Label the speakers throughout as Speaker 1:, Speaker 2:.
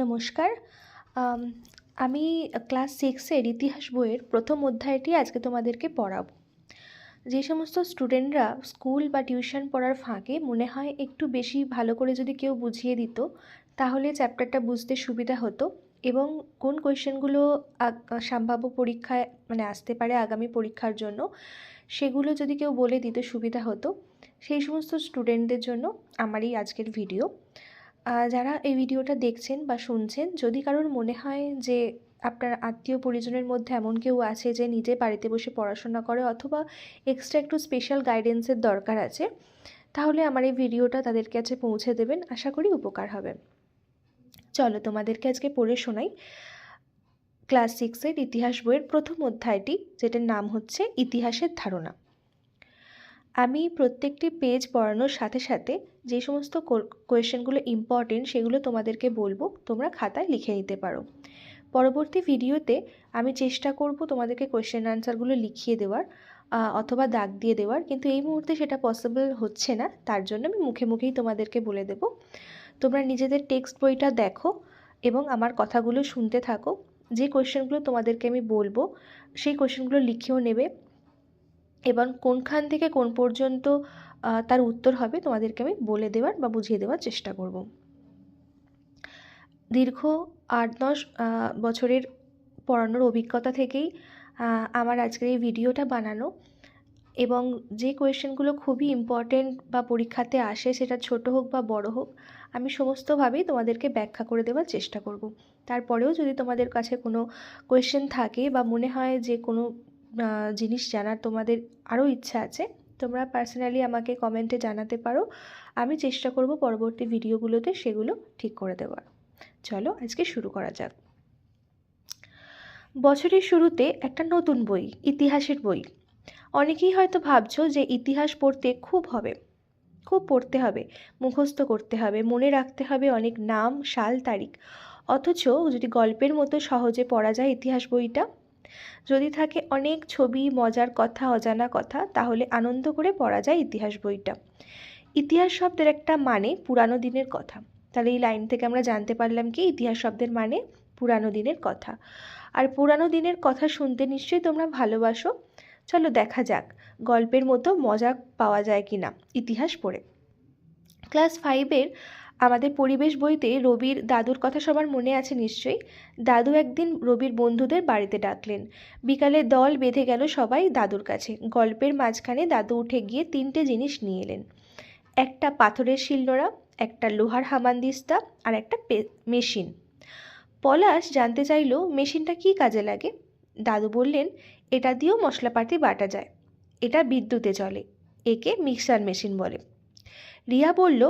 Speaker 1: নমস্কার। আম আমি ক্লাস 6 এর ইতিহাস বইয়ের প্রথম অধ্যায়টি আজকে তোমাদেরকে পড়াবো। যে সমস্ত স্টুডেন্টরা স্কুল বা টিউশন পড়ার ফাঁকে মনে হয় একটু বেশি ভালো করে যদি কেউ বুঝিয়ে দিত, তাহলে চ্যাপ্টারটা বুঝতে সুবিধা হতো এবং কোন কোয়েশ্চেনগুলো সম্ভাব্য পরীক্ষায় আসতে পারে আগামী পরীক্ষার জন্য, সেগুলো যদি কেউ বলে দিত সুবিধা হতো। সেই সমস্ত স্টুডেন্টদের জন্য আমার এই আজকের ভিডিও। যারা এই ভিডিওটা দেখছেন বা শুনছেন, যদি কারোর মনে হয় যে আপনার আত্মীয় পরিজনের মধ্যে এমন কেউ আছে যে নিজে বাড়িতে বসে পড়াশোনা করে অথবা এক্সট্রা একটু স্পেশাল গাইডেন্সের দরকার আছে, তাহলে আমার এই ভিডিওটা তাদের কাছে পৌঁছে দেবেন। আশা করি উপকার হবে। চলো তোমাদেরকে আজকে পড়ে শোনাই ক্লাস 6 এর ইতিহাস বইয়ের প্রথম অধ্যায়টি, যেটার নাম হচ্ছে ইতিহাসের ধারণা। আমি প্রত্যেকটি পেজ পড়ানোর সাথে সাথে যে সমস্ত কোয়েশ্চেনগুলো ইম্পর্টেন্ট সেগুলো তোমাদেরকে বলবো, তোমরা খাতায় লিখে নিতে পারো। পরবর্তী ভিডিওতে আমি চেষ্টা করব তোমাদেরকে কোয়েশ্চেন আনসারগুলো লিখিয়ে দেওয়ার অথবা দাগ দিয়ে দেওয়ার, কিন্তু এই মুহূর্তে সেটা পসিবল হচ্ছে না। তার জন্য আমি মুখে মুখেই তোমাদেরকে বলে দেব। তোমরা নিজেদের টেক্সট বইটা দেখো এবং আমার কথাগুলো শুনতে থাকো। যে কোয়েশ্চেনগুলো তোমাদেরকে আমি বলবো সেই কোয়েশ্চেনগুলো লিখেও নেবে এবং কোনখান থেকে কোন পর্যন্ত তার উত্তর হবে তোমাদেরকে আমি বলে দেওয়ার বা বুঝিয়ে দেওয়ার চেষ্টা করব। দীর্ঘ 8-10 বছরের পড়ানোর অভিজ্ঞতা থেকেই আমার আজকের এই ভিডিওটা বানানো, এবং যে কোয়েশ্চেনগুলো খুবই ইম্পর্টেন্ট বা পরীক্ষাতে আসে, সেটা ছোট হোক বা বড় হোক, আমি সমস্তভাবেই তোমাদেরকে ব্যাখ্যা করে দেওয়ার চেষ্টা করব। তারপরেও যদি তোমাদের কাছে কোনো কোয়েশ্চেন থাকে বা মনে হয় যে কোনো জিনিস জানার তোমাদের আরও ইচ্ছা আছে, তোমরা পার্সোনালি আমাকে কমেন্টে জানাতে পারো। আমি চেষ্টা করব পরবর্তী ভিডিওগুলোতে সেগুলো ঠিক করে দেওয়ার। চলো আজকে শুরু করা যাক। বছরের শুরুতে একটা নতুন বই, ইতিহাসের বই। অনেকেই হয়তো ভাবছো যে ইতিহাস পড়তে খুব পড়তে হবে, মুখস্থ করতে হবে, মনে রাখতে হবে অনেক নাম, সাল, তারিখ। অথচ যদি গল্পের মতো সহজে পড়া যায় ইতিহাস বইটা, যদি থাকে অনেক ছবি, মজার কথা, অজানা কথা, তাহলে আনন্দ করে পড়া যায় ইতিহাস বইটা। ইতিহাস শব্দের একটা মানে পুরানো দিনের কথা। তাহলে এই লাইন থেকে আমরা জানতে পারলাম কি ইতিহাস শব্দের মানে পুরানো দিনের কথা। আর পুরানো দিনের কথা শুনতে নিশ্চয়ই তোমরা ভালোবাসো। চলো দেখা যাক গল্পের মতো মজা পাওয়া যায় কি না ইতিহাস পড়ে। ক্লাস 5-এর আমাদের পরিবেশ বইতে রবির দাদুর কথা সবার মনে আছে নিশ্চয়ই। দাদু একদিন রবির বন্ধুদের বাড়িতে ডাকলেন। বিকালে দল বেঁধে গেল সবাই দাদুর কাছে। গল্পের মাঝখানে দাদু উঠে গিয়ে 3টে জিনিস নিয়ে এলেন। একটা পাথরের শিলনোড়া, একটা লোহার হামানদিস্তা আর একটা মেশিন। পলাশ জানতে চাইল মেশিনটা কী কাজে লাগে। দাদু বললেন, এটা দিয়েও মশলাপাতি বাটা যায়, এটা বিদ্যুতে চলে, একে মিক্সার মেশিন বলে। রিয়া বলল,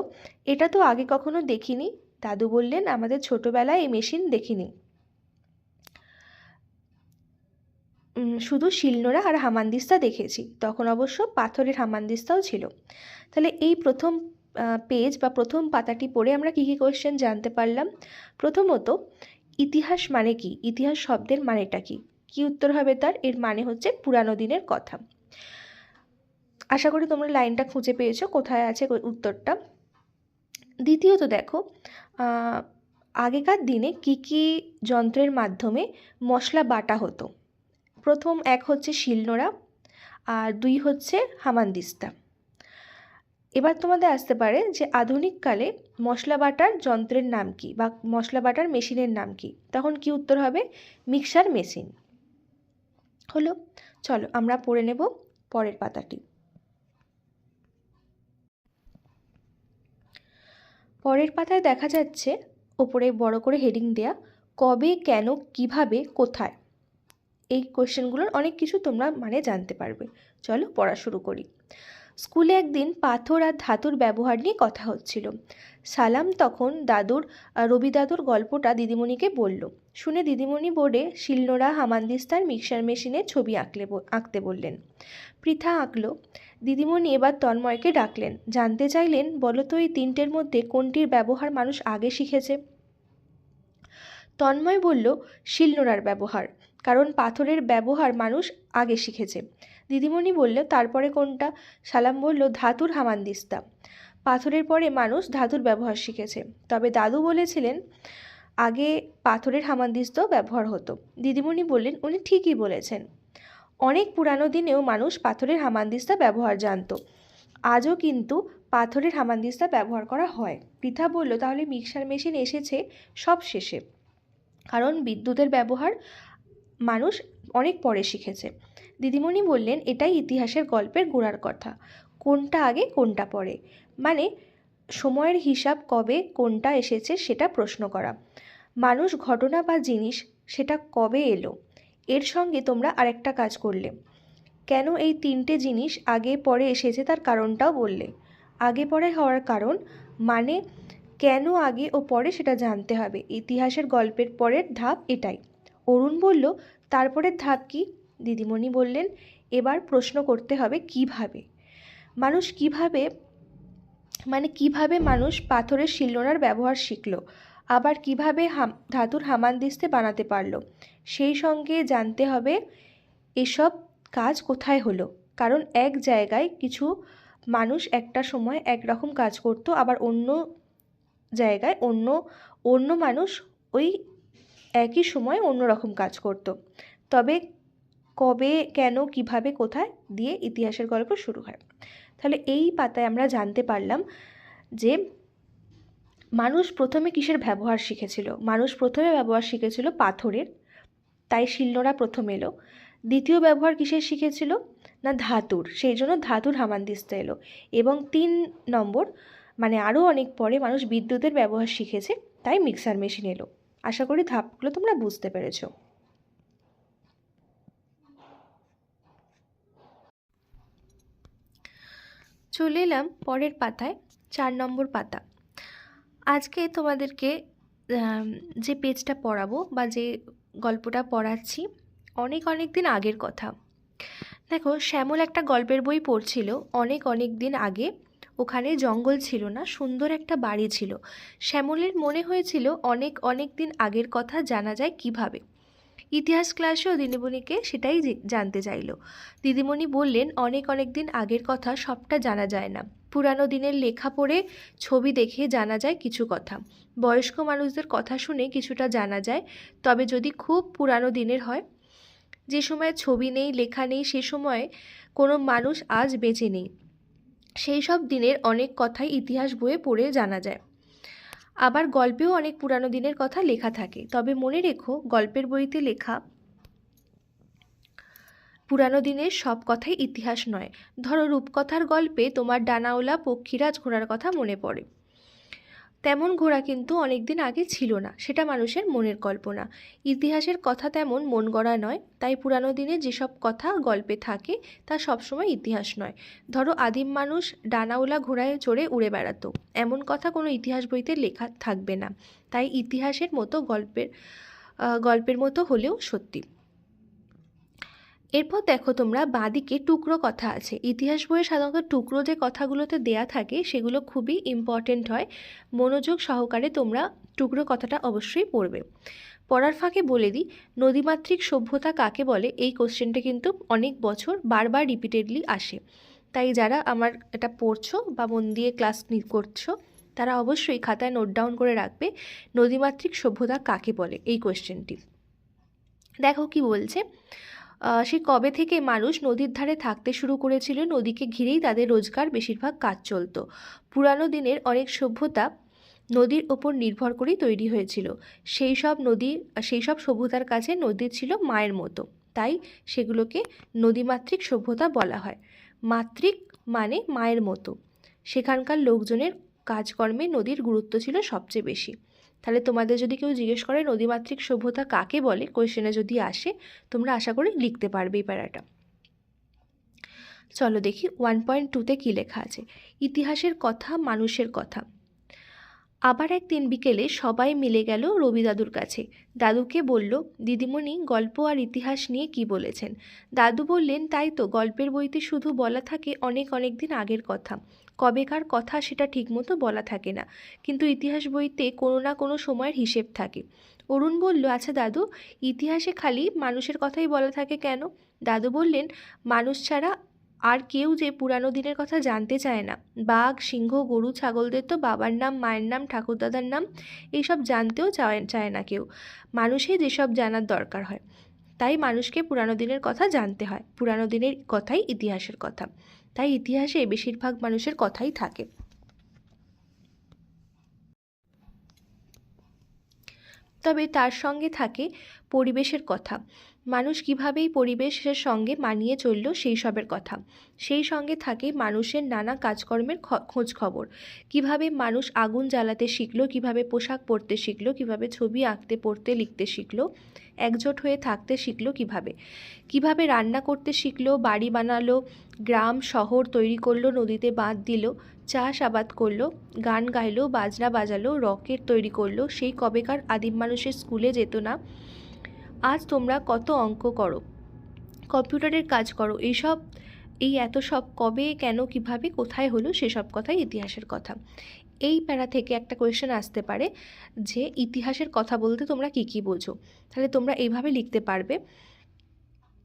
Speaker 1: এটা তো আগে কখনো দেখিনি। দাদু বললেন, আমাদের ছোটবেলায় এই মেশিন দেখিনি, শুধু শিলনোড়া আর হামানদিস্তা দেখেছি। তখন অবশ্য পাথরের হামানদিস্তাও ছিল। তাহলে এই প্রথম পেজ বা প্রথম পাতাটি পড়ে আমরা কী কী কোয়েশ্চেন জানতে পারলাম। প্রথমত, ইতিহাস মানে কি, ইতিহাস শব্দের মানেটা কি? কি উত্তর হবে তার? এর মানে হচ্ছে পুরানো দিনের কথা। আশা করি তোমরা লাইনটা খুঁজে পেয়েছো, কোথায় আছে উত্তরটা। দ্বিতীয়ত দেখো, আগেকার দিনে কি কি যন্ত্রের মাধ্যমে মশলা বাটা হতো। প্রথম এক হচ্ছে শিলনোড়া আর 2 হচ্ছে হামানদিস্তা। এবার তোমাদের আসতে পারে যে আধুনিককালে মশলা বাটার যন্ত্রের নাম কি বা মশলা বাটার মেশিনের নাম কি? তখন কি উত্তর হবে? মিক্সার মেশিন হলো। চলো আমরা পড়ে নেব পরের পাতাটি। পরের পাতায় দেখা যাচ্ছে ওপরে বড় করে হেডিং দেয়া, কবে, কেন, কিভাবে, কোথায়। এই কোয়েশ্চেনগুলোর অনেক কিছু তোমরা জানতে পারবে। চলো পড়া শুরু করি। স্কুলে একদিন পাথর আর ধাতুর ব্যবহার নিয়ে কথা হচ্ছিল। সালাম তখন রবি দাদুর গল্পটা দিদিমণিকে বলল। শুনে দিদিমণি বোর্ডে শিলনোড়া, হামানদিস্তার, মিক্সার মেশিনের ছবি আঁকতে বললেন। পৃথা আঁকলো। দিদিমণি এবার তন্ময়কে ডাকলেন। জানতে চাইলেন, বলো তো এই 3টের মধ্যে কোনটির ব্যবহার মানুষ আগে শিখেছে? তন্ময় বলল, শিলনোড়ার ব্যবহার, কারণ পাথরের ব্যবহার মানুষ আগে শিখেছে। দিদিমণি বলল, তারপরে কোনটা? সালাম বলল, ধাতুর হামানদিস্তা, পাথরের পরে মানুষ ধাতুর ব্যবহার শিখেছে। তবে দাদু বলেছিলেন আগে পাথরের হামানদিস্তা ব্যবহার হতো। দিদিমণি বললেন, উনি ঠিকই বলেছেন। অনেক পুরানো দিনেও মানুষ পাথরের হামানদিস্তা ব্যবহার জানতো। আজও কিন্তু পাথরের হামানদিস্তা ব্যবহার করা হয়। পৃথা বলল, তাহলে মিক্সার মেশিন এসেছে সব শেষে, কারণ বিদ্যুতের ব্যবহার মানুষ অনেক পরে শিখেছে। দিদিমণি বললেন, এটাই ইতিহাসের গল্পের গোড়ার কথা। কোনটা আগে কোনটা পরে, মানে সময়ের হিসাব কবে কোনটা এসেছে সেটা প্রশ্ন করা। মানুষ, ঘটনা বা জিনিস সেটা কবে এলো। এর সঙ্গে তোমরা আরেকটা কাজ করলে, কেন এই তিনটে জিনিস আগে পরে এসেছে তার কারণটাও বললে। আগে পরে হওয়ার কারণ মানে কেন আগে ও পরে সেটা জানতে হবে। ইতিহাসের গল্পের পরের ধাপ এটাই। অরুণ বলল, তারপরের ধাপ কি? দিদিমণি বললেন, এবার প্রশ্ন করতে হবে কিভাবে। মানুষ কিভাবে, মানে কিভাবে মানুষ পাথরের শিলনোড়ার ব্যবহার শিখলো, আবার কিভাবে ধাতুর হামানদিস্তা বানাতে পারলো। সেই সঙ্গে জানতে হবে এসব কাজ কোথায় হলো, কারণ এক জায়গায় কিছু মানুষ একটা সময় একরকম কাজ করতো, আবার অন্য জায়গায় অন্য মানুষ ওই একই সময় অন্য রকম কাজ করত। তবে কবে, কেন, কিভাবে, কোথায় দিয়ে ইতিহাসের গল্প শুরু হয়। তাহলে এই পাতায় আমরা জানতে পারলাম যে মানুষ প্রথমে কিসের ব্যবহার শিখেছিল। মানুষ প্রথমে ব্যবহার শিখেছিল পাথরের, তাই শিলনোড়া প্রথম এলো। দ্বিতীয় ব্যবহার কিসের শিখেছিল না ধাতুর, সেই জন্য ধাতুর হামানদিস্তা এলো। এবং 3 নম্বর মানে আরও অনেক পরে মানুষ বিদ্যুতের ব্যবহার শিখেছে, তাই মিক্সার মেশিন এলো। আশা করি ধাপগুলো তোমরা বুঝতে পেরেছো। চলে এলাম পরের পাতায়, 4 নম্বর পাতা। আজকে তোমাদেরকে যে পেজটা পড়াবো বা যে গল্পটা পড়াচ্ছি অনেক দিন আগের কথা। দেখো, শ্যামল একটা গল্পের বই পড়ছিল। অনেক দিন আগে ওখানে জঙ্গল ছিল না, সুন্দর একটা বাড়ি ছিল। শ্যামলের মনে হয়েছিল অনেক দিন আগের কথা জানা যায় কিভাবে। ইতিহাস ক্লাসেও দিদিমণিকে সেটাই জানতে চাইল। দিদিমণি বললেন, অনেক দিন আগের কথা সবটা জানা যায় না। পুরানো দিনের লেখা পড়ে, ছবি দেখে জানা যায় কিছু কথা। বয়স্ক মানুষদের কথা শুনে কিছুটা জানা যায়, তবে যদি খুব পুরানো দিনের হয়, যে সময় ছবি নেই, লেখা নেই, সে সময়ে কোনো মানুষ আজ বেঁচে নেই, সেই সব দিনের অনেক কথাই ইতিহাস বইয়ে পড়ে জানা যায়। আবার গল্পেও অনেক পুরানো দিনের কথা লেখা থাকে, তবে মনে রেখো, গল্পের বইতে লেখা পুরানো দিনের সব কথাই ইতিহাস নয়। ধরো, রূপকথার গল্পে তোমার ডানাওলা পক্ষীরাজ ঘোড়ার কথা মনে পড়ে, তেমন ঘোড়া কিন্তু অনেক দিন আগে ছিল না, সেটা মানুষের মনের কল্পনা। ইতিহাসের কথা তেমন মন গড়া নয়, তাই পুরানো দিনে যেসব কথা গল্পে থাকে তা সবসময় ইতিহাস নয়। ধরো, আদিম মানুষ ডানাওলা ঘোড়ায় চড়ে উড়ে বেড়াতো, এমন কথা কোনো ইতিহাস বইতে লেখা থাকবে না। তাই ইতিহাসের মতো গল্পের মতো হলেও সত্যি। এরপর দেখো, তোমরা বাঁদিকে টুকরো কথা আছে। ইতিহাস বইয়ে সাধারণত টুকরো যে কথাগুলোতে দেয়া থাকে সেগুলো খুবই ইম্পর্টেন্ট হয়। মনোযোগ সহকারে তোমরা টুকরো কথাটা অবশ্যই পড়বে। পড়ার ফাঁকে বলে দিই, নদীমাতৃক সভ্যতা কাকে বলে, এই কোশ্চেনটা কিন্তু অনেক বছর বারবার রিপিটেডলি আসে। তাই যারা আমার এটা পড়ছো বা মন দিয়ে ক্লাস করছো, তারা অবশ্যই খাতায় নোট ডাউন করে রাখবে, নদীমাতৃক সভ্যতা কাকে বলে এই কোশ্চেনটি। দেখো কি বলছে, সে কবে থেকে মানুষ নদীর ধারে থাকতে শুরু করেছিল, নদীকে ঘিরেই তাদের রোজগার বেশিরভাগ কাজ চলত। পুরানো দিনের অনেক সভ্যতা নদীর ওপর নির্ভর করেই তৈরি হয়েছিল। সেই সব সভ্যতার কাছে নদী ছিল মায়ের মতো, তাই সেগুলোকে নদীমাতৃক সভ্যতা বলা হয়। মাতৃক মানে মায়ের মতো। সেখানকার লোকজনের কাজকর্মে নদীর গুরুত্ব ছিল সবচেয়ে বেশি। তাহলে তোমাদের যদি কেউ জিজ্ঞেস করে নদীমাতৃক সভ্যতা কাকে বলে, কোয়েশ্চেনে যদি আসে, তোমরা আশা করি লিখতে পারবে এই প্যারাটা। চলো দেখি 1.2-তে কী লেখা আছে। ইতিহাসের কথা, মানুষের কথা। আবার একদিন বিকেলে সবাই মিলে গেল রবি দাদুর কাছে। দাদুকে বলল, দিদিমণি গল্প আর ইতিহাস নিয়ে কি বলেছেন? দাদু বললেন, তাই তো, গল্পের বইতে শুধু বলা থাকে অনেক দিন আগের কথা, কবেকার কথা সেটা ঠিকমতো বলা থাকে না, কিন্তু ইতিহাস বইতে কোনো না কোনো সময়ের হিসেব থাকে। অরুণ বলল, আচ্ছা দাদু, ইতিহাসে খালি মানুষের কথাই বলা থাকে কেন? দাদু বললেন, মানুষ ছাড়া আর কেউ যে পুরানো দিনের কথা জানতে চায় না। বাঘ, সিংহ, গরু, ছাগলদের তো বাবার নাম, মায়ের নাম, ঠাকুরদাদার নাম এইসব জানতেও চায় না কেউ। মানুষই যেসব জানার দরকার হয়। তাই মানুষকে পুরানো দিনের কথা জানতে হয়। পুরানো দিনের কথাই ইতিহাসের কথা। তাই ইতিহাসে বেশিরভাগ মানুষের কথাই থাকে। তবে তার সঙ্গে থাকে পরিবেশের কথা। মানুষ কীভাবে এই পরিবেশের সঙ্গে মানিয়ে চলল সেই সবের কথা। সেই সঙ্গে থাকে মানুষের নানা কাজকর্মের খোঁজ খবর। কীভাবে মানুষ আগুন জ্বালাতে শিখলো, কীভাবে পোশাক পরতে শিখলো, কীভাবে ছবি আঁকতে, পড়তে, লিখতে শিখলো, একজোট হয়ে থাকতে শিখলো, কীভাবে রান্না করতে শিখলো, বাড়ি বানালো, গ্রাম শহর তৈরি করলো, নদীতে বাঁধ দিল, চাষাবাদ করলো, গান গাইলো, বাজনা বাজালো, রকেট তৈরি করলো। সেই কবেকার আদিম মানুষের স্কুলে যেত না। আজ তোমরা কত অঙ্ক করো, কম্পিউটারের কাজ করো। এই এত সব কবে, কেন, কিভাবে, কোথায় হলো, সেসব কথাই ইতিহাসের কথা। এই প্যারা থেকে একটা কোয়েশ্চেন আসতে পারে যে ইতিহাসের কথা বলতে তোমরা কী কী বোঝো। তাহলে তোমরা এইভাবে লিখতে পারবে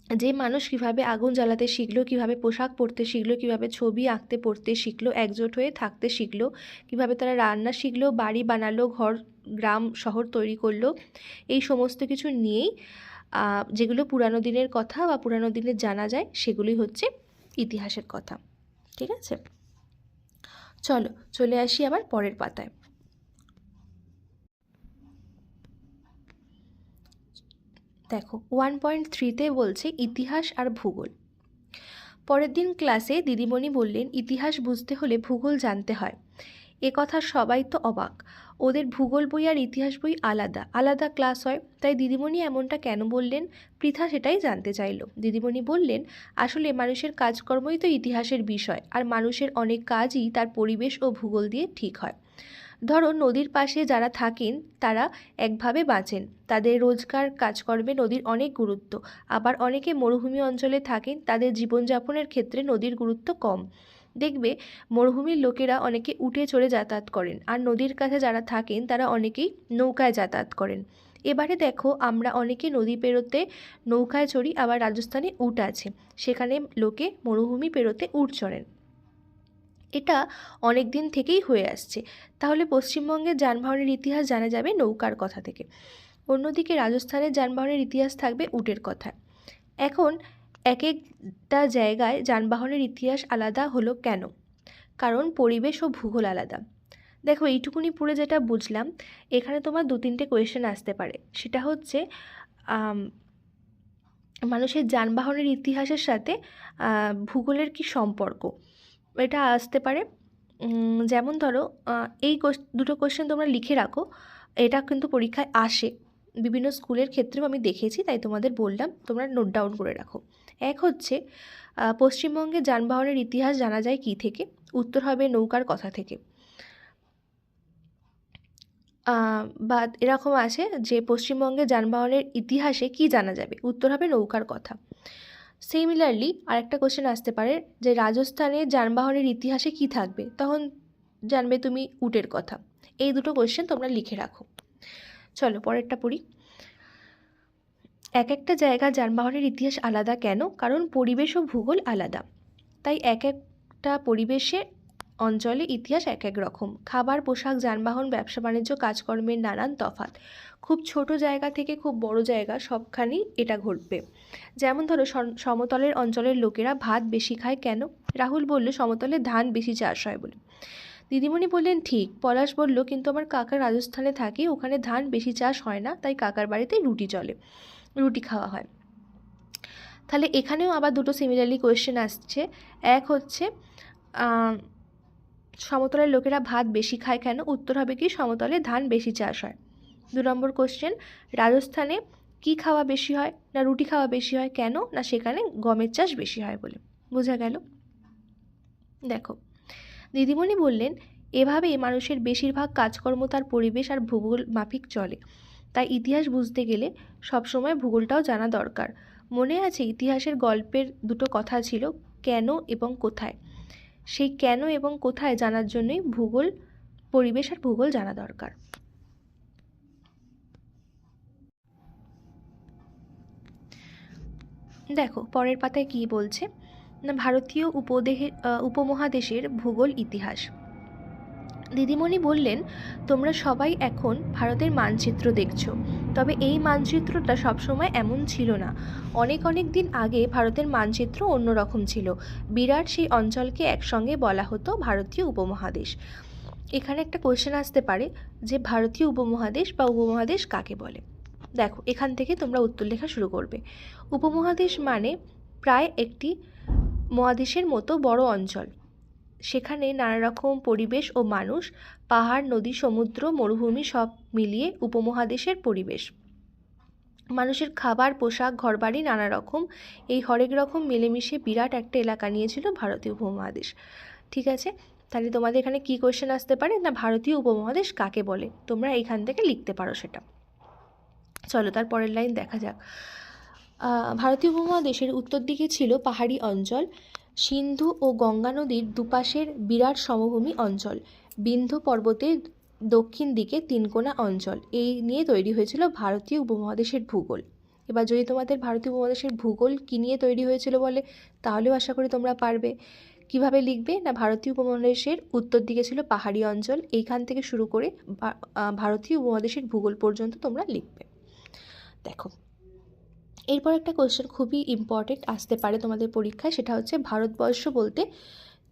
Speaker 1: যে মানুষ কীভাবে আগুন জ্বালাতে শিখলো, কীভাবে পোশাক পরতে শিখলো, কীভাবে ছবি আঁকতে, পড়তে শিখলো, একজোট হয়ে থাকতে শিখলো, কীভাবে তারা রান্না শিখলো, বাড়ি বানালো, ঘর গ্রাম শহর তৈরি করলো। এই সমস্ত কিছু নিয়েই যেগুলো পুরানো দিনের কথা বা পুরানো দিনের জানা যায় সেগুলোই হচ্ছে ইতিহাসের কথা। ঠিক আছে, চলো চলে আসি আবার পরের পাতায়। দেখো 1.3-তে বলছে ইতিহাস আর ভূগোল। পরের দিন ক্লাসে দিদিমণি বললেন, ইতিহাস বুঝতে হলে ভূগোল জানতে হয়। এ কথা সবাই তো অবাক। ওদের ভূগোল বই আর ইতিহাস বই আলাদা আলাদা ক্লাস হয়। তাই দিদিমণি এমনটা কেন বললেন? পৃথা সেটাই জানতে চাইল। দিদিমণি বললেন, আসলে মানুষের কাজকর্মই তো ইতিহাসের বিষয়, আর মানুষের অনেক কাজই তার পরিবেশ ও ভূগোল দিয়ে ঠিক হয়। ধরো নদীর পাশে যারা থাকেন তারা একভাবে বাঁচেন, তাদের রোজকার কাজকর্মে নদীর অনেক গুরুত্ব। আবার অনেকে মরুভূমি অঞ্চলে থাকেন, তাদের জীবনযাপনের ক্ষেত্রে নদীর গুরুত্ব কম। দেখবে মরুভূমির লোকেরা অনেকে উটে চড়ে যাতায়াত করেন, আর নদীর কাছে যারা থাকেন তারা অনেকেই নৌকায় যাতায়াত করেন। এবারে দেখো আমরা অনেকে নদী পেরোতে নৌকায় চড়ি, আবার রাজস্থানে উট আছে, সেখানে লোকে মরুভূমি পেরোতে উট চড়েন। এটা অনেক দিন থেকেই হয়ে আসছে। তাহলে পশ্চিমবঙ্গের যানবাহনের ইতিহাস জানা যাবে নৌকার কথা থেকে, অন্যদিকে রাজস্থানের যানবাহনের ইতিহাস থাকবে উটের কথায়। এখন এক একটা জায়গায় যানবাহনের ইতিহাস আলাদা হলো কেন? কারণ পরিবেশ ও ভূগোল আলাদা। দেখো এইটুকুনি পড়ে যেটা বুঝলাম, এখানে তোমার 2-3টে কোয়েশ্চেন আসতে পারে। সেটা হচ্ছে মানুষের যানবাহনের ইতিহাসের সাথে ভূগোলের কি সম্পর্ক, এটা আসতে পারে। যেমন ধরো এই দুটো কোয়েশ্চেন তোমরা লিখে রাখো, এটা কিন্তু পরীক্ষায় আসে, বিভিন্ন স্কুলের ক্ষেত্রেও আমি দেখেছি, তাই তোমাদের বললাম তোমরা নোট ডাউন করে রাখো। এক হচ্ছে পশ্চিমবঙ্গে যানবাহনের ইতিহাস জানা যায় কী থেকে? উত্তর হবে নৌকার কথা থেকে। বা এরকম আছে যে পশ্চিমবঙ্গে যানবাহনের ইতিহাসে কি জানা যাবে? উত্তর হবে নৌকার কথা। সিমিলারলি আরেকটা কোশ্চেন আসতে পারে যে রাজস্থানে যানবাহনের ইতিহাসে কি থাকবে? তখন জানবে তুমি উটের কথা। এই দুটো কোশ্চেন তোমরা লিখে রাখো। চলো পরেরটা পড়ি। এক একটা জায়গা যানবাহনের ইতিহাস আলাদা কেন? কারণ পরিবেশ ও ভূগোল আলাদা। তাই এক একটা পরিবেশে অঞ্চলে ইতিহাস এক এক রকম। খাবার, পোশাক, যানবাহন, ব্যবসা বাণিজ্য, কাজকর্মের নানান তফাৎ। খুব ছোট জায়গা থেকে খুব বড় জায়গা সবখানেই এটা ঘটবে। যেমন ধরো সমতলের অঞ্চলের লোকেরা ভাত বেশি খায় কেন? রাহুল বলল, সমতলে ধান বেশি চাষ হয় বলে। দিদিমণি বললেন, ঠিক। পলাশ বলল, কিন্তু আমার কাকা রাজস্থানে থাকে, ওখানে ধান বেশি চাষ হয় না, তাই কাকার বাড়িতে রুটি খাওয়া হয়। তাহলে এখানেও আবার দুটো সিমিলারলি কোয়েশ্চেন আসছে। এক হচ্ছে সমতলের লোকেরা ভাত বেশি খায় কেন? উত্তর হবে কি, সমতলে ধান বেশি চাষ হয়। 2 নম্বর কোশ্চেন, রাজস্থানে কি খাওয়া বেশি হয়? না রুটি খাওয়া বেশি হয় কেন? না সেখানে গমের চাষ বেশি হয় বলে। বোঝা গেল? দেখো দিদিমণি বললেন, এভাবেই মানুষের বেশিরভাগ কাজকর্ম তার পরিবেশ আর ভূগোল মাফিক চলে। তাই ইতিহাস বুঝতে গেলে সবসময় ভূগোলটাও জানা দরকার। মনে আছে ইতিহাসের গল্পের দুটো কথা ছিল, কেন এবং কোথায়। সেই কেন এবং কোথায় জানার জন্যই পরিবেশ আর ভূগোল জানা দরকার। দেখো পরের পাতায় কি বলছে, না ভারতীয় উপমহাদেশের ভূগোল ইতিহাস। দিদিমণি বললেন, তোমরা সবাই এখন ভারতের মানচিত্র দেখছো, তবে এই মানচিত্রটা সবসময় এমন ছিল না। অনেক অনেক দিন আগে ভারতের মানচিত্র অন্যরকম ছিল। বিরাট সেই অঞ্চলকে একসঙ্গে বলা হতো ভারতীয় উপমহাদেশ। এখানে একটা কোয়েশ্চেন আসতে পারে যে ভারতীয় উপমহাদেশ বা উপমহাদেশ কাকে বলে। দেখো, এখান থেকে তোমরা উত্তর লেখা শুরু করবে। উপমহাদেশ মানে প্রায় একটি মহাদেশের মতো বড় অঞ্চল। সেখানে নানা রকম পরিবেশ ও মানুষ, পাহাড়, নদী, সমুদ্র, মরুভূমি সব মিলিয়ে উপমহাদেশের পরিবেশ। মানুষের খাবার, পোশাক, ঘরবাড়ি নানা রকম, এই হরেক রকম মিলেমিশে বিরাট একটা এলাকা নিয়েছিল ভারতীয় উপমহাদেশ। ঠিক আছে, তাহলে তোমাদের এখানে কি কোয়েশ্চেন আসতে পারে না ভারতীয় উপমহাদেশ কাকে বলে, তোমরা এইখান থেকে লিখতে পারো সেটা। চলো তার পরের লাইন দেখা যাক। ভারতীয় উপমহাদেশের উত্তর দিকে ছিল পাহাড়ি অঞ্চল, সিন্ধু ও গঙ্গা নদীর দুপাশের বিরাট সমভূমি অঞ্চল, বিন্ধ্য পর্বতের দক্ষিণ দিকে তিনকোনা অঞ্চল। এই নিয়ে তৈরি হয়েছিল ভারতীয় উপমহাদেশের ভূগোল। এবার যদি তোমাদের ভারতীয় উপমহাদেশের ভূগোল কী নিয়ে তৈরি হয়েছিল বলে, তাহলেও আশা করি তোমরা পারবে। কিভাবে লিখবে না ভারতীয় উপমহাদেশের উত্তর দিকে ছিল পাহাড়ি অঞ্চল, এইখান থেকে শুরু করে ভারতীয় উপমহাদেশের ভূগোল পর্যন্ত তোমরা লিখবে। দেখো, এরপর একটা কোয়েশ্চেন খুবই ইম্পর্টেন্ট আসতে পারে তোমাদের পরীক্ষায়, সেটা হচ্ছে ভারতবর্ষ বলতে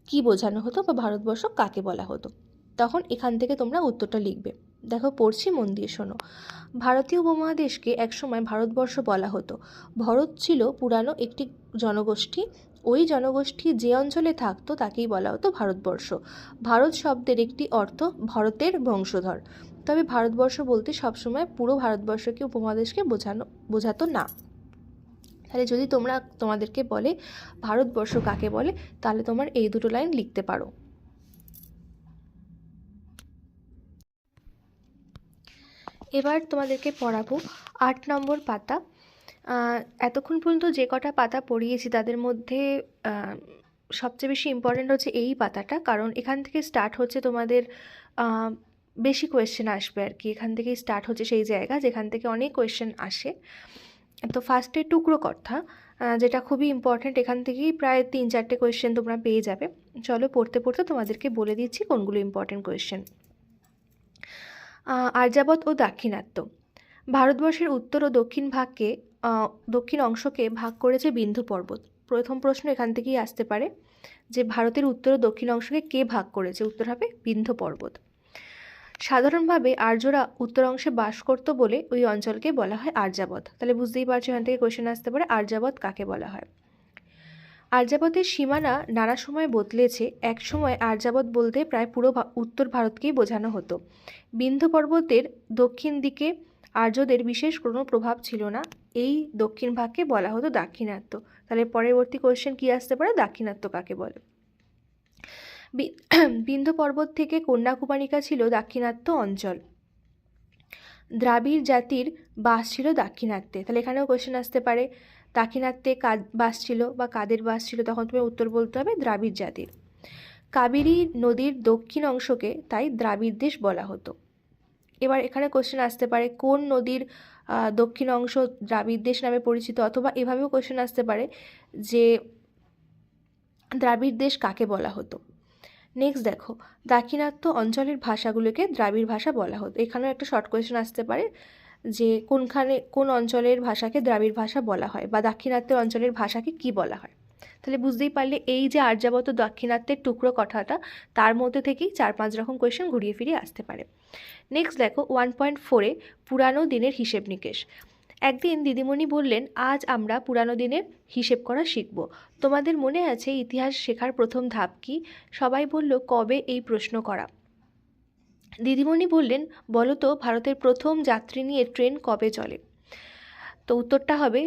Speaker 1: কি বোঝানো হতো বা ভারতবর্ষ কাকে বলা হতো। তখন এখান থেকে তোমরা উত্তরটা লিখবে। দেখো, পড়ছি, মন দিয়ে শোনো। ভারতীয় উপমহাদেশকে একসময় ভারতবর্ষ বলা হতো। ভরত ছিল পুরানো একটি জনগোষ্ঠী। ওই জনগোষ্ঠী যে অঞ্চলে থাকতো তাকেই বলা হতো ভারতবর্ষ। ভারত শব্দের একটি অর্থ ভরতের বংশধর। তবে ভারতবর্ষ বলতে সবসময় পুরো ভারতবর্ষকে উপমহাদেশকে বোঝাতো না। তাহলে যদি তোমাদেরকে বলে ভারতবর্ষ কাকে বলে, তাহলে তোমার এই দুটো লাইন লিখতে পারো। এবার তোমাদেরকে পড়াবো 8 নম্বর পাতা। এতক্ষণ পর্যন্ত যে কটা পাতা পড়িয়েছি তাদের মধ্যে সবচেয়ে বেশি ইম্পর্ট্যান্ট হচ্ছে এই পাতাটা, কারণ এখান থেকে স্টার্ট হচ্ছে তোমাদের বেশি কোয়েশ্চেন আসবে আর কি। এখান থেকেই স্টার্ট হচ্ছে সেই জায়গা যেখান থেকে অনেক কোয়েশ্চেন আসে। তো ফার্স্টে টুকরো কথা, যেটা খুবই ইম্পর্ট্যান্ট, এখান থেকেই প্রায় 3-4টে কোয়েশ্চেন তোমরা পেয়ে যাবে। চলো পড়তে পড়তে তোমাদেরকে বলে দিচ্ছি কোনগুলো ইম্পর্ট্যান্ট কোয়েশ্চেন। আর্যাবত ও দাক্ষিণাত্য। ভারতবর্ষের উত্তর ও দক্ষিণ অংশকে ভাগ করেছে বিন্ধ্য পর্বত। প্রথম প্রশ্ন এখান থেকেই আসতে পারে যে ভারতের উত্তর ও দক্ষিণ অংশকে কে ভাগ করেছে, উত্তর হবে বিন্ধ্য পর্বত। সাধারণভাবে আর্যরা উত্তর অংশে বাস করত বলে ওই অঞ্চলকে বলা হয় আর্যাবত। তাহলে বুঝতেই পারছো এখান থেকে কোয়েশ্চেন আসতে পারে আর্যাবত কাকে বলা হয়। আর্যাবতের সীমানা নানা সময় বদলেছে। এক সময় আর্যাবত বলতে প্রায় পুরো উত্তর ভারতকেই বোঝানো হতো। বিন্ধ্য পর্বতের দক্ষিণ দিকে আর্যদের বিশেষ কোনো প্রভাব ছিল না। এই দক্ষিণ ভাগকে বলা হতো দাক্ষিণাত্য। তাহলে পরবর্তী কোয়েশ্চেন কি আসতে পারে, দাক্ষিণাত্য কাকে বলে। বিন্ধ্য পর্বত থেকে কন্যাকুমারিকা ছিল দাক্ষিণাত্য অঞ্চল। দ্রাবিড় জাতির বাস ছিল দাক্ষিণাত্যে। তাহলে এখানেও কোয়েশ্চেন আসতে পারে দাক্ষিণাত্যে কার বাস ছিল বা কাদের বাস ছিল, তখন তুমি উত্তর বলতে হবে দ্রাবিড় জাতির। কাবেরী নদীর দক্ষিণ অংশকে তাই দ্রাবিড় দেশ বলা হতো। এবার এখানে কোয়েশ্চেন আসতে পারে কোন নদীর দক্ষিণ অংশ দ্রাবিড় দেশ নামে পরিচিত, অথবা এভাবেও কোয়েশ্চেন আসতে পারে যে দ্রাবিড় দেশ কাকে বলা হতো। নেক্সট দেখো, দাক্ষিণাত্য অঞ্চলের ভাষাগুলোকে দ্রাবিড় ভাষা বলা হতো। এখানেও একটা শর্ট কোয়েশ্চেন আসতে পারে যে কোন অঞ্চলের ভাষাকে দ্রাবিড় ভাষা বলা হয় বা দাক্ষিণাত্যের অঞ্চলের ভাষাকে কি বলা হয়। তাহলে বুঝতেই পারলে এই যে আর্যাবত দাক্ষিণাত্যের টুকরো কথাটা, তার মধ্যে থেকেই 4-5 রকম কোয়েশ্চেন ঘুরিয়ে ফিরিয়ে আসতে পারে। নেক্সট দেখো 1.4-এ পুরানো দিনের হিসেব নিকেশ। একদিন দিদিমণি বললেন, আজ আমরা পুরানো দিনের হিসেব করা শিখব। তোমাদের মনে আছে ইতিহাস শেখার প্রথম ধাপ কি? সবাই বলল, কবে এই প্রশ্ন করা। দিদিমণি বললেন, বলো তো ভারতের প্রথম যাত্রী নিয়ে ট্রেন কবে চলে? তো উত্তরটা হবে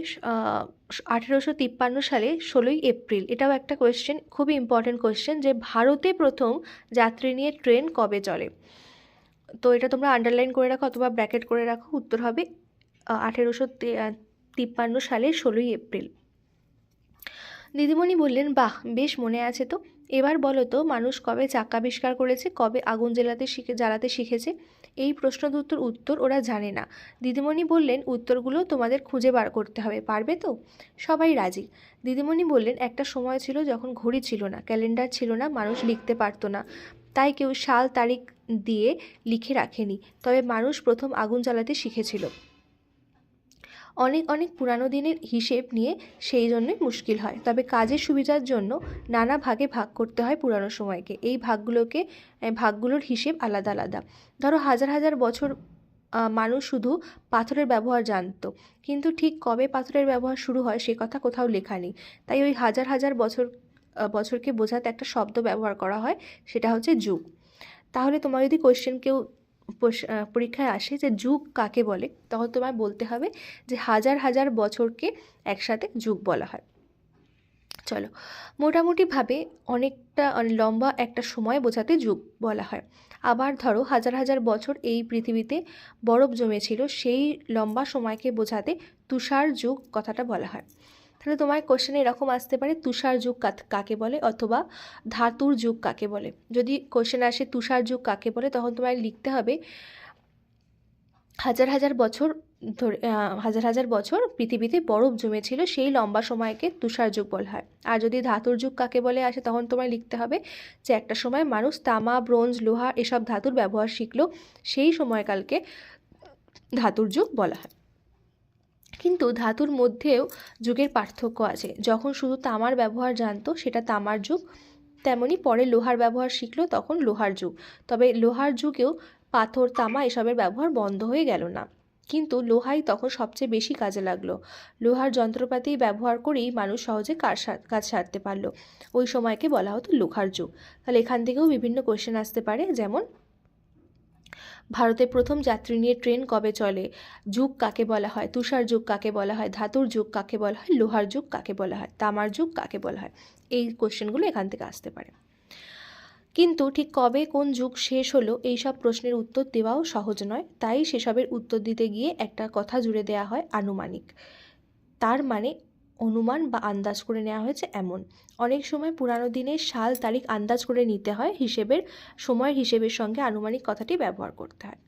Speaker 1: 1853 সালে 16ই এপ্রিল। এটাও একটা কোয়েশ্চেন, খুবই ইম্পর্টেন্ট কোয়েশ্চেন, যে ভারতে প্রথম যাত্রী নিয়ে ট্রেন কবে চলে। তো এটা তোমরা আন্ডারলাইন করে রাখো অথবা ব্র্যাকেট করে রাখো, উত্তর হবে 1853 সালের 16ই এপ্রিল। দিদিমণি বললেন, বাহ, বেশ মনে আছে তো। এবার বলো তো, মানুষ কবে চাকা আবিষ্কার করেছে, কবে আগুন জ্বালাতে শিখেছে? এই প্রশ্ন দুটোর উত্তর ওরা জানে না। দিদিমণি বললেন, উত্তরগুলো তোমাদের খুঁজে বার করতে হবে, পারবে তো? সবাই রাজি। দিদিমণি বললেন, একটা সময় ছিল যখন ঘড়ি ছিল না, ক্যালেন্ডার ছিল না, মানুষ লিখতে পারতো না, তাই কেউ সাল তারিখ দিয়ে লিখে রাখেনি। তবে মানুষ প্রথম আগুন জ্বালাতে শিখেছিল। অনেক অনেক পুরানো দিনের হিসেব নিয়ে সেই জন্যই মুশকিল হয়। তবে কাজের সুবিধার জন্য নানা ভাগে ভাগ করতে হয় পুরানো সময়কে। এই ভাগগুলোর হিসেব আলাদা আলাদা। ধরো, হাজার হাজার বছর মানুষ শুধু পাথরের ব্যবহার জানতো, কিন্তু ঠিক কবে পাথরের ব্যবহার শুরু হয় সে কথা কোথাও লেখা নেই। তাই ওই হাজার হাজার বছরকে বোঝাতে একটা শব্দ ব্যবহার করা হয়, সেটা হচ্ছে যুগ। তাহলে তোমার যদি পরীক্ষায় আসে যে যুগ কাকে বলে, তখন তোমায় বলতে হবে যে হাজার হাজার বছরকে একসাথে যুগ বলা হয়। চলো, মোটামুটিভাবে অনেকটা লম্বা একটা সময় বোঝাতে যুগ বলা হয়। আবার ধরো, হাজার হাজার বছর এই পৃথিবীতে বরফ জমেছিল, সেই লম্বা সময়কে বোঝাতে তুষার যুগ কথাটা বলা হয়। তাহলে তোমার কোশ্চেনে এরকম আসতে পারে, তুষার যুগ কাকে বলে, অথবা ধাতুর যুগ কাকে বলে। যদি কোশ্চেন আসে তুষার যুগ কাকে বলে, তখন তোমায় লিখতে হবে হাজার হাজার বছর ধরে হাজার হাজার বছর পৃথিবীতে বরফ জমেছিল, সেই লম্বা সময়কে তুষার যুগ বলা হয়। আর যদি ধাতুর যুগ কাকে বলে আসে, তখন তোমায় লিখতে হবে যে একটা সময় মানুষ তামা, ব্রোঞ্জ, লোহা এসব ধাতুর ব্যবহার শিখলো, সেই সময়কালকে ধাতুর যুগ বলা হয়। কিন্তু ধাতুর মধ্যেও যুগের পার্থক্য আছে। যখন শুধু তামার ব্যবহার জানতো সেটা তামার যুগ, তেমনি পরে লোহার ব্যবহার শিখলো, তখন লোহার যুগ। তবে লোহার যুগেও পাথর, তামা এসবের ব্যবহার বন্ধ হয়ে গেল না, কিন্তু লোহাই তখন সবচেয়ে বেশি কাজে লাগলো। লোহার যন্ত্রপাতি ব্যবহার করেই মানুষ সহজে কাজ সারতে পারলো। ওই সময়কে বলা হতো লোহার যুগ। তাহলে এখান থেকেও বিভিন্ন কোশ্চেন আসতে পারে, যেমন ভারতে প্রথম যাত্রী নিয়ে ট্রেন কবে চলে, যুগ কাকে বলা হয়, তুষার যুগ কাকে বলা হয়, ধাতুর যুগ কাকে বলা হয়, লোহার যুগ কাকে বলা হয়, তামার যুগ কাকে বলা হয়। এই কোশ্চেনগুলো এখান থেকে আসতে পারে। কিন্তু ঠিক কবে কোন যুগ শেষ হলো এই সব প্রশ্নের উত্তর দেওয়াও সহজ নয়। তাই সেসবের উত্তর দিতে গিয়ে একটা কথা জুড়ে দেওয়া হয়, আনুমানিক। তার মানে অনুমান বা আন্দাজ করে নেওয়া হয়েছে এমন। অনেক সময় পুরানো দিনের সাল তারিখ আন্দাজ করে নিতে হয়, সময়ের হিসেবের সঙ্গে আনুমানিক কথাটি ব্যবহার করতে হয়।